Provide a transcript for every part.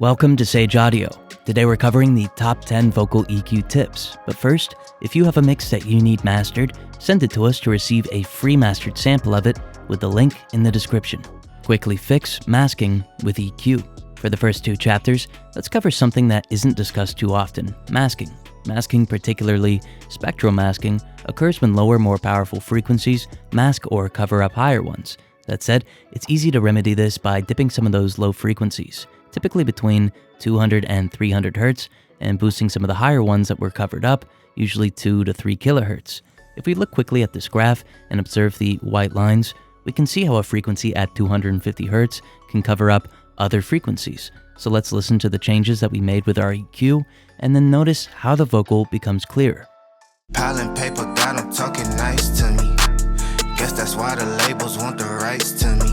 Welcome to Sage Audio. Today we're covering the top 10 vocal EQ tips. But first, if you have a mix that you need mastered, send it to us to receive a free mastered sample of it with the link in the description. Quickly fix masking with EQ. For the first two chapters, let's cover something that isn't discussed too often, masking. Masking, particularly spectral masking, occurs when lower, more powerful frequencies mask or cover up higher ones. That said, it's easy to remedy this by dipping some of those low frequencies, typically between 200 and 300 Hz, and boosting some of the higher ones that were covered up, usually 2 to 3 kHz. If we look quickly at this graph and observe the white lines, we can see how a frequency at 250 Hz can cover up other frequencies. So let's listen to the changes that we made with our EQ, and then notice how the vocal becomes clearer. Pile and paper got them talking nice to me. Guess that's why the labels want the rights to me.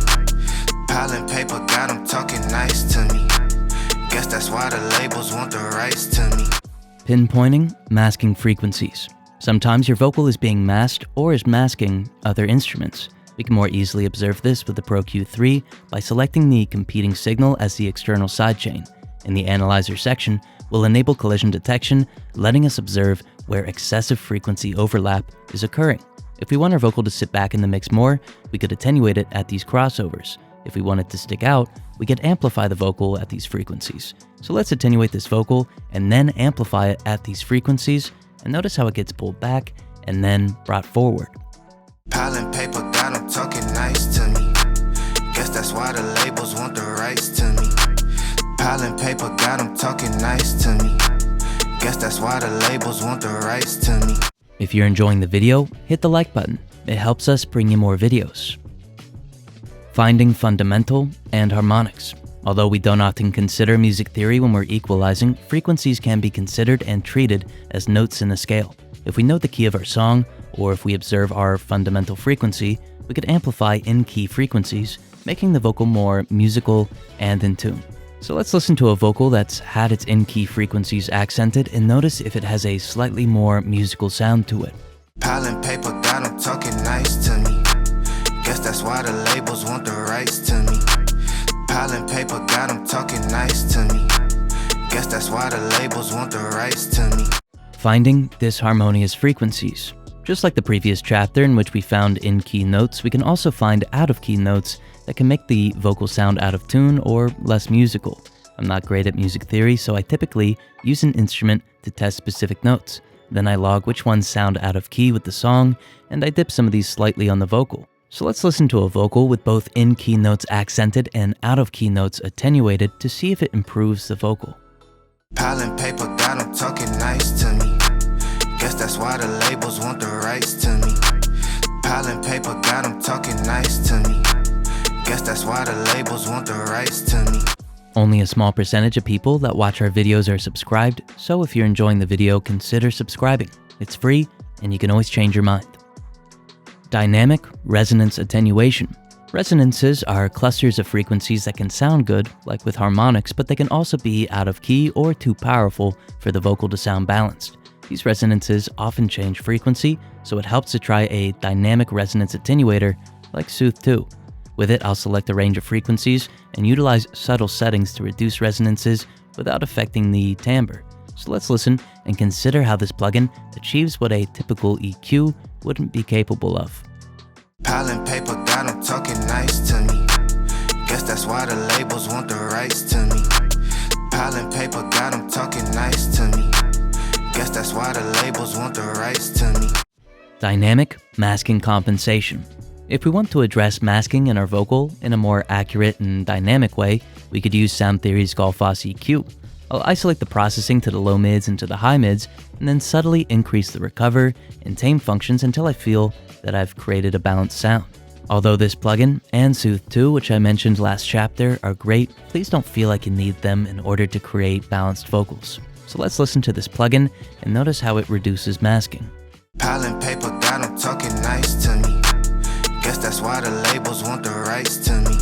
Pile and paper got them talking nice to me. Guess that's why the labels want the rights to me. Pinpointing, masking frequencies. Sometimes your vocal is being masked or is masking other instruments. We can more easily observe this with the Pro Q3 by selecting the competing signal as the external sidechain. In the Analyzer section, we'll enable collision detection, letting us observe where excessive frequency overlap is occurring. If we want our vocal to sit back in the mix more, we could attenuate it at these crossovers. If we want it to stick out, we could amplify the vocal at these frequencies. So let's attenuate this vocal and then amplify it at these frequencies, and notice how it gets pulled back and then brought forward. Pile and paper got them talking nice to me. Guess that's why the labels want the rights to me. Pile and paper got them talking nice to me. Guess that's why the labels want the rights to me. If you're enjoying the video, hit the like button. It helps us bring you more videos. Finding fundamental and harmonics. Although we don't often consider music theory when we're equalizing, frequencies can be considered and treated as notes in a scale. If we know the key of our song, or if we observe our fundamental frequency, we could amplify in-key frequencies, making the vocal more musical and in tune. So let's listen to a vocal that's had its in-key frequencies accented and notice if it has a slightly more musical sound to it. Pile and paper got them talking nice to me. Guess that's why the labels want the rights to me. Pile and paper got them talking nice to me. Guess that's why the labels want the rights to me. Finding disharmonious frequencies. Just like the previous chapter in which we found in-key notes, we can also find out-of-key notes that can make the vocal sound out of tune or less musical. I'm not great at music theory, so I typically use an instrument to test specific notes. Then I log which ones sound out of key with the song, and I dip some of these slightly on the vocal. So let's listen to a vocal with both in-key notes accented and out-of-key notes attenuated to see if it improves the vocal. Pile and paper got them talking nice to me. Guess that's why the labels want the rights to me. Pile and paper got them talking nice to me. Guess that's why the labels want the rights to me. Only a small percentage of people that watch our videos are subscribed, so if you're enjoying the video, consider subscribing. It's free, and you can always change your mind. Dynamic resonance attenuation. Resonances are clusters of frequencies that can sound good, like with harmonics, but they can also be out of key or too powerful for the vocal to sound balanced. These resonances often change frequency, so it helps to try a dynamic resonance attenuator like Sooth 2. With it, I'll select a range of frequencies and utilize subtle settings to reduce resonances without affecting the timbre. So let's listen and consider how this plugin achieves what a typical EQ wouldn't be capable of. Pile and paper got them talking nice to me. Guess that's why the labels want the rights to me. Pile and paper got them talking nice to me. Guess that's why the labels want the rights to me. Dynamic masking compensation. If we want to address masking in our vocal in a more accurate and dynamic way, we could use Sound Theory's Gullfoss EQ. I'll isolate the processing to the low mids and to the high mids, and then subtly increase the recover and tame functions until I feel that I've created a balanced sound. Although this plugin and Sooth 2, which I mentioned last chapter, are great, please don't feel like you need them in order to create balanced vocals. So let's listen to this plugin and notice how it reduces masking. Pile and paper got them talking nice to me. Guess that's why the labels want the rights to me.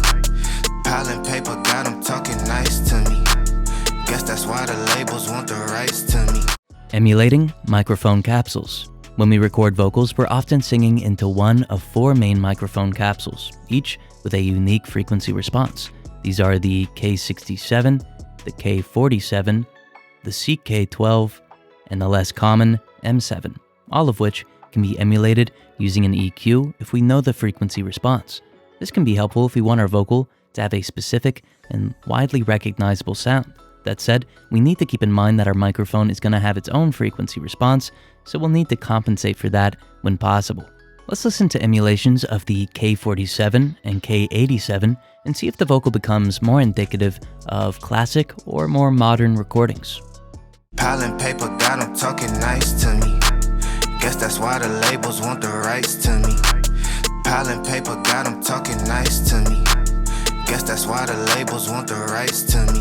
Pile and paper got them talking nice to me. Guess that's why the labels want the rights to me. Emulating microphone capsules. When we record vocals, we're often singing into one of 4 main microphone capsules, each with a unique frequency response. These are the K67, the K47, the CK12, and the less common M7, all of which can be emulated using an EQ if we know the frequency response. This can be helpful if we want our vocal to have a specific and widely recognizable sound. That said, we need to keep in mind that our microphone is going to have its own frequency response, so we'll need to compensate for that when possible. Let's listen to emulations of the K47 and K87 and see if the vocal becomes more indicative of classic or more modern recordings. Pile and paper got them talking nice to me. Guess that's why the labels want the rights to me. Pile and paper got them talking nice to me. Guess that's why the labels want the rights to me.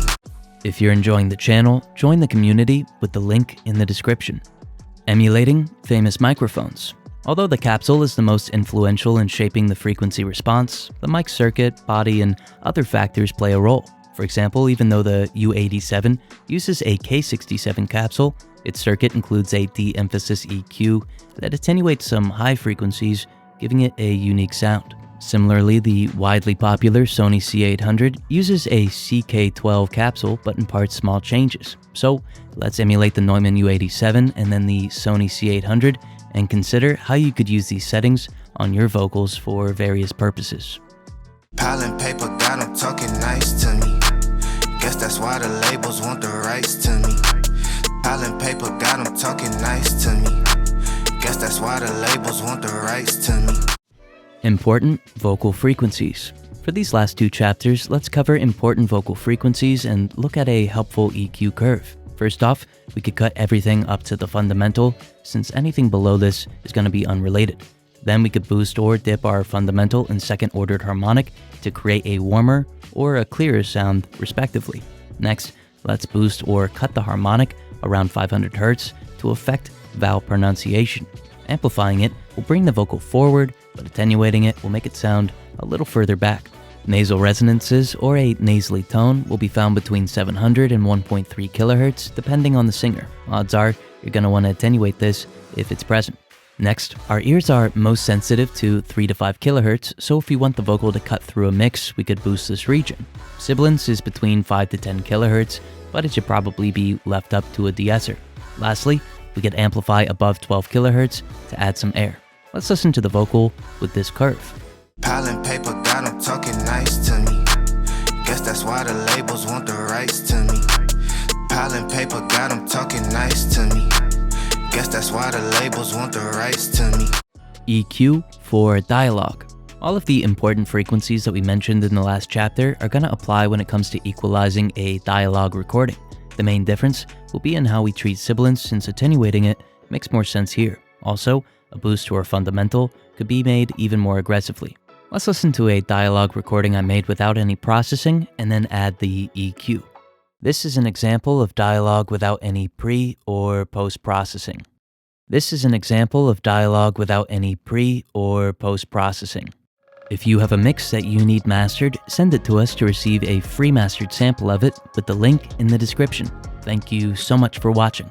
If you're enjoying the channel, join the community with the link in the description. Emulating famous microphones. Although the capsule is the most influential in shaping the frequency response, the mic circuit, body, and other factors play a role. For example, even though the U87 uses a K67 capsule, its circuit includes a de-emphasis EQ that attenuates some high frequencies, giving it a unique sound. Similarly, the widely popular Sony C800 uses a CK12 capsule but imparts small changes. So let's emulate the Neumann U87 and then the Sony C800 and consider how you could use these settings on your vocals for various purposes. Pile and paper got them talking nice to me. Guess that's why the labels want the rights to me. Pile and paper got them talking nice to me. Guess that's why the labels want the rights to me. Important vocal frequencies. For these last two chapters, let's cover important vocal frequencies and look at a helpful EQ curve. First off, we could cut everything up to the fundamental, since anything below this is going to be unrelated. Then we could boost or dip our fundamental and second ordered harmonic to create a warmer or a clearer sound, respectively. Next, let's boost or cut the harmonic around 500 Hz to affect vowel pronunciation. Amplifying it will bring the vocal forward, but attenuating it will make it sound a little further back. Nasal resonances, or a nasally tone, will be found between 700 and 1.3 kHz, depending on the singer. Odds are you're going to want to attenuate this if it's present. Next, our ears are most sensitive to 3 to 5 kHz, so if we want the vocal to cut through a mix, we could boost this region. Sibilance is between 5 to 10 kHz, but it should probably be left up to a de-esser. Lastly, we could amplify above 12 kHz to add some air. Let's listen to the vocal with this curve. Pile and paper got them talking nice to me. Guess that's why the labels want the rights to me. Pile and paper got them talking nice to me. Guess that's why the labels want the rights to me. EQ for dialogue. All of the important frequencies that we mentioned in the last chapter are going to apply when it comes to equalizing a dialogue recording. The main difference will be in how we treat sibilance, since attenuating it makes more sense here. Also, a boost to our fundamental could be made even more aggressively. Let's listen to a dialogue recording I made without any processing and then add the EQ. This is an example of dialogue without any pre- or post-processing. This is an example of dialogue without any pre- or post-processing. If you have a mix that you need mastered, send it to us to receive a free mastered sample of it with the link in the description. Thank you so much for watching.